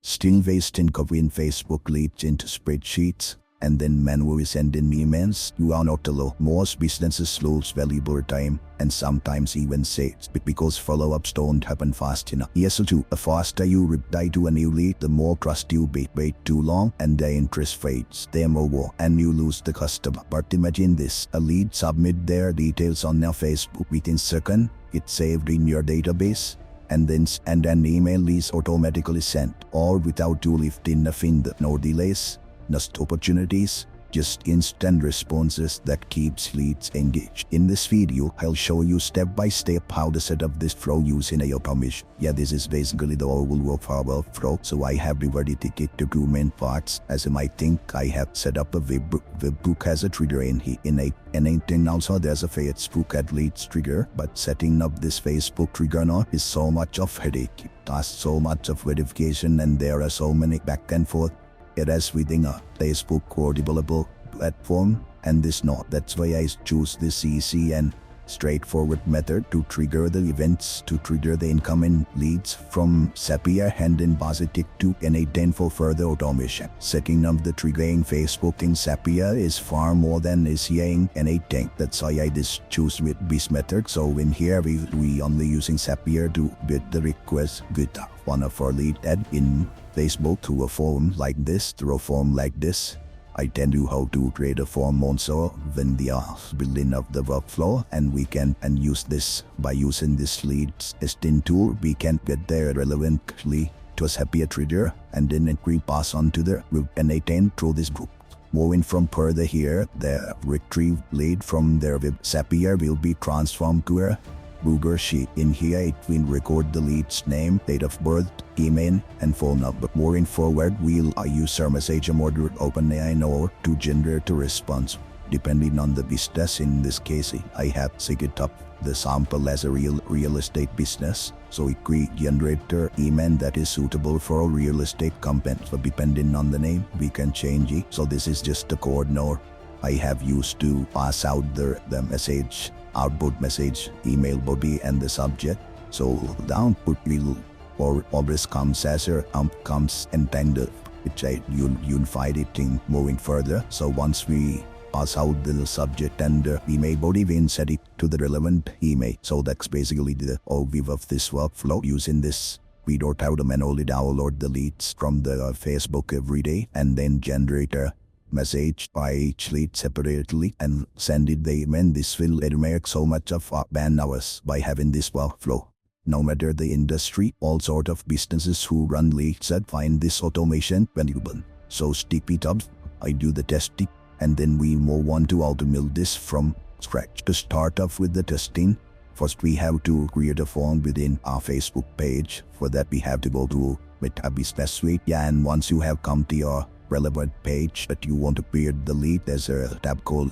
Still wasting copying Facebook leads into spreadsheets and then manually sending emails. You are not alone. Most businesses lose valuable time and sometimes even sales because follow-ups don't happen fast enough. Yes, too, the faster you reply to a new lead, the more trust you wait too long and the interest fades. They move on and you lose the customer. But imagine this, a lead submit their details on your Facebook within seconds, it's saved in your database, and an email is automatically sent, all without you lifting a finger. No delays, no opportunities, just instant responses that keeps leads engaged. In this video, I'll show you step by step how to set up this flow using a automation. Yeah, this is basically the overview of our workflow. So I have divided it into two main parts. As you might think, I have set up a webhook as a trigger in here. And also there's a Facebook ad leads trigger, but setting up this Facebook trigger now is so much of headache. It asks so much of verification and there are so many back and forth. It is within a Facebook core developable platform, and this not. That's why I choose this easy and straightforward method to trigger the events, to trigger the incoming leads from Zapier and then pass it to N810 for further automation. Setting up the triggering Facebook in Zapier is far more than easy in N810. That's why I choose with this method. So in here we only using Zapier to get the request get one of our lead add in Facebook through a form like this, I tell you how to create a form also when they are building up the workflow, and we can use this by using this leads testing tool. We can get there relevantly to a Zapier trigger and then we pass on to the N810 through this group. Moving from further here, the retrieved lead from their web Zapier will be transformed to a Google Sheet. In here it will record the lead's name, date of birth, email, and phone number. Moving forward, we'll use our message module OpenAI Node to generate a response. Depending on the business, in this case, I have set up the sample as a real estate business. So it will generate an email that is suitable for a real estate company. So depending on the name, we can change it. So this is just a code node I have used to pass out the message, output message, email body, and the subject. So the output will always comes as a comes entangled, which I unified it in moving further. So once we pass out the subject and the email body, we set it to the relevant email. So that's basically the overview of this workflow. Using this, we don't have to manually download the leads from the Facebook every day and then generate a message by each lead separately and send it the email. This will eliminate so much of our man hours by having this workflow. No matter the industry, all sort of businesses who run leads that find this automation valuable. So step it up, I do the testing, and then we move on to how to build this from scratch. To start off with the testing, first we have to create a form within our Facebook page. For that we have to go to Meta Business Suite. Yeah, and once you have come to your relevant page that you want to create the lead, there's a tab called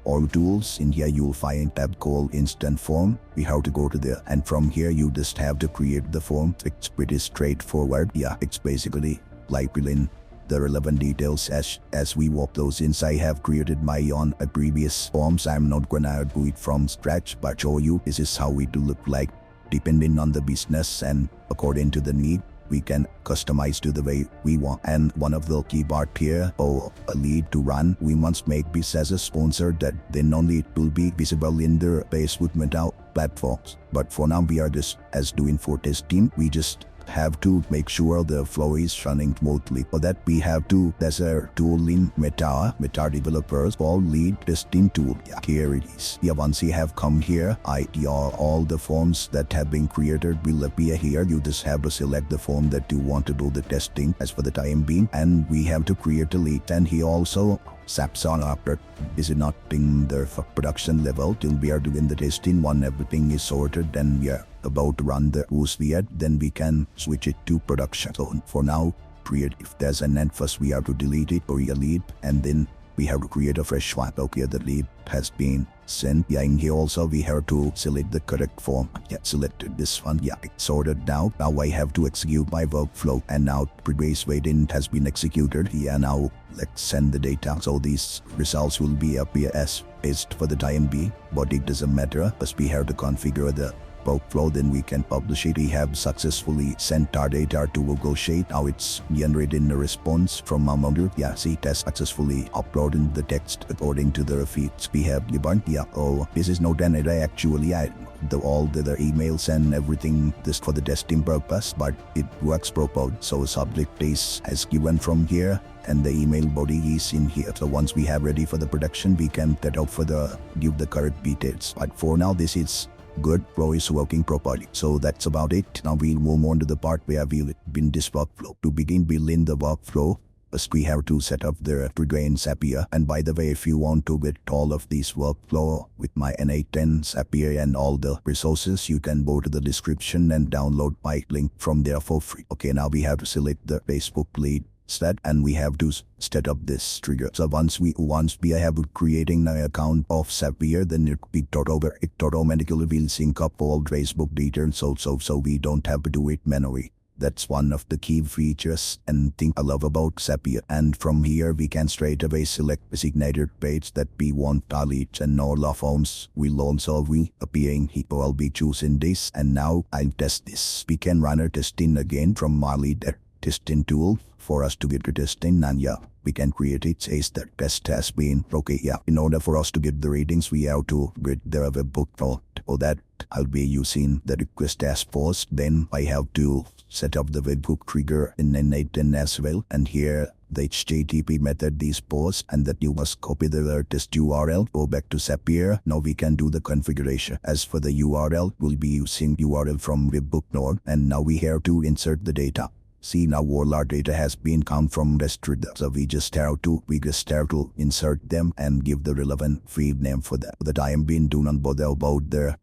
All Tools. In here you'll find tab called Instant Form. We have to go to there, and from here you just have to create the form. It's pretty straightforward. Yeah, it's basically like filling the relevant details as we walk those in. I have created my own previous forms. I'm not gonna do it from scratch, but show you this is how it will look like. Depending on the business and according to the need, we can customize to the way we want. And one of the key part here, for a lead to run, we must make this as a sponsor, that then only it will be visible in the Facebook Meta platforms. But for now we are just as doing for testing. We just have to make sure the flow is running smoothly. For that we have to, there's a tool in Meta developers called lead testing tool. Yeah, here it is. Yeah, once you have come here, all the forms that have been created will appear here. You just have to select the form that you want to do the testing as for the time being, and we have to create a lead. And he also saps on after is not in the production level till we are doing the testing. When everything is sorted and we are about to run the USVAD, then we can switch it to production. So for now, if there's an end, first we have to delete it or a lead, and then we have to create a fresh one. Okay, the lead has been sent. Yeah, in here also we have to select the correct form. Yeah, selected this one. Yeah, it's sorted now. Now I have to execute my workflow, and now previous waiting has been executed. Yeah, now let's send the data. So these results will be appear as paste for the time being, but it doesn't matter because we have to configure the workflow, then we can publish it. We have successfully sent our data to Google Sheet. Now it's generating a response from our model. Yeah, see, it has successfully uploaded the text according to the feeds we have given. Yeah, oh, this is not an error actually. All the emails and everything this for the testing purpose, but it works properly. So subject is as given from here and the email body is in here. So once we have ready for the production, we can set out for the give the correct details. But for now, this is good. Pro is working properly. So that's about it. Now we'll move on to the part where we'll build this workflow. To begin building the workflow, first we have to set up the trigger in Zapier. And by the way, if you want to get all of these workflow with my N810 Zapier and all the resources, you can go to the description and download my link from there for free. Okay, now we have to select the Facebook lead set and we have to set up this trigger. So once we have creating an account of Zapier, then it automatically will sync up all Facebook details so we don't have to do it manually. That's one of the key features and thing I love about Zapier. And from here, we can straight away select designated page that we want our leads and all our forms will also be appearing here. I'll be choosing this and now I'll test this. We can run a testing again from our lead testing tool for us to get to testing, and yeah, we can create it says that test has been okay. Yeah, in order for us to get the readings, we have to get the webhook node. For that, I'll be using the request as post. Then I have to set up the webhook trigger in N810 as well. And here the HTTP method is post and that you must copy the test URL. Go back to Zapier. Now we can do the configuration. As for the URL, we'll be using URL from webhook node. And now we have to insert the data. See, now all our data has been come from REST reader. So we just have to insert them and give the relevant field name for that. The time being, do not bother about the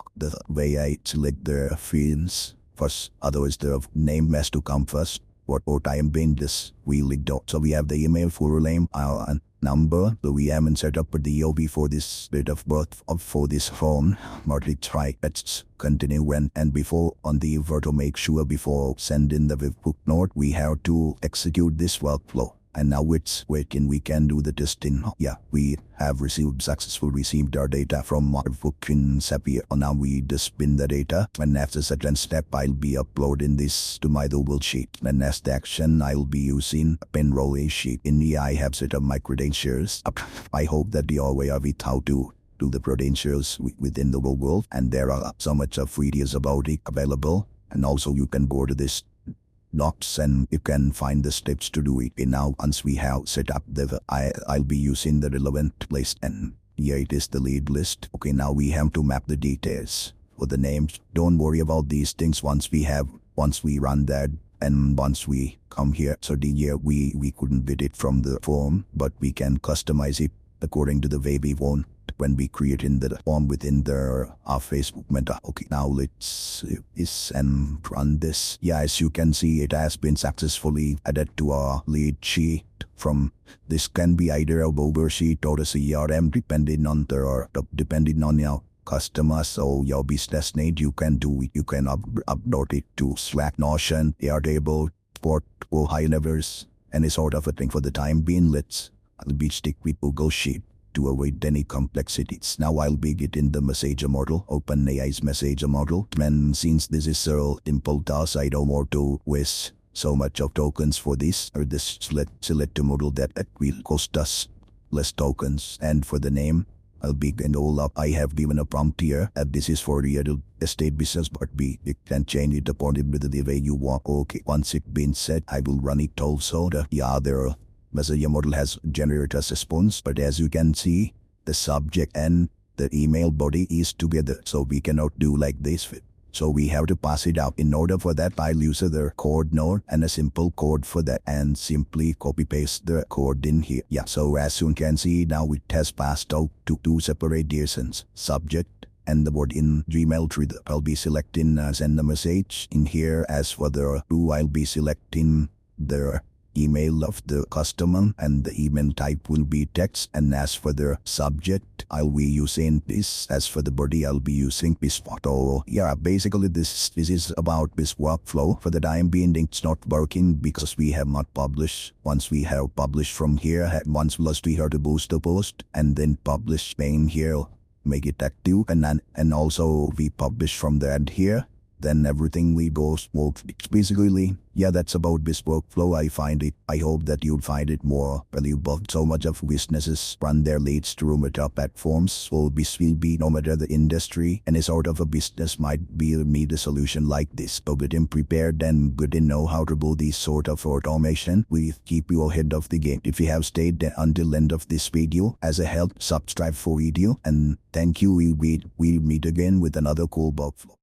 way I select the fields first. Otherwise the name has to come first. What time being this we linked out. So we have the email, full name, and number. So we haven't set up the EOB for this date of birth for this phone. But let's try. Let's continue when and before on the user to make sure before sending the webhook node, we have to execute this workflow. And now it's working. We can do the testing. Yeah, we have successfully received our data from our book in Zapier. Now we just spin the data. And after certain step, I'll be uploading this to my Google Sheet. And as the action, I'll be using a Penroll sheet. In here, I have set up my credentials. I hope that you are aware with how to do the credentials within the Google. And there are so much of videos about it available. And also you can go to this docs and you can find the steps to do it. And now once we have set up I'll be using the relevant list and here it is the lead list. Okay, now we have to map the details for the names. Don't worry about these things once we run that and once we come here. So we couldn't get it from the form, but we can customize it according to the way we want when we create in the form within our Facebook meta. Okay, now let's save this and run this. Yeah, as you can see, it has been successfully added to our lead sheet. From this can be either a Google Sheet or a CRM depending on your customers or your business need. You can do it. You can upload it to Slack, Notion, Airtable, Sport, or high levels, any sort of a thing. For the time being, I'll be stick with Google Sheet to avoid any complexities. Now I'll be getting the messenger model, OpenAI's messenger model. And since this is a simple task, I don't want to waste so much of tokens for this or this select a model that will cost us less tokens. And for the name, I'll be getting all up. I have given a prompt here that this is for real estate business, but you can change it according to the way you want. Okay, once it's been set, I will run it also. The other messenger model has generated a response, but as you can see, the subject and the email body is together, so we cannot do like this. So we have to pass it out. In order for that, I'll use the code node and a simple code for that and simply copy paste the code in here. Yeah, so as you can see, now it has passed out to two separate JSONs, subject and the word in Gmail tree. I'll be selecting send a message in here. As for the two, I'll be selecting the email of the customer and the email type will be text. And as for the subject, I'll be using this. As for the body, I'll be using this photo. Yeah, basically this is about this workflow. For the time being, it's not working because we have not published. Once we have published from here, once we have to boost the post and then publish main here. make it active, and also we publish from the end here, then everything we go smooth. Basically, yeah, that's about this workflow. I hope that you'll find it more valuable. So much of businesses run their leads through meta platforms. Will be no matter the industry, any sort of a business might be need a solution like this. But getting prepared and getting know how to do this sort of automation will keep you ahead of the game. If you have stayed there until end of this video, as a help, subscribe for video, and thank you. We'll meet again with another cool workflow.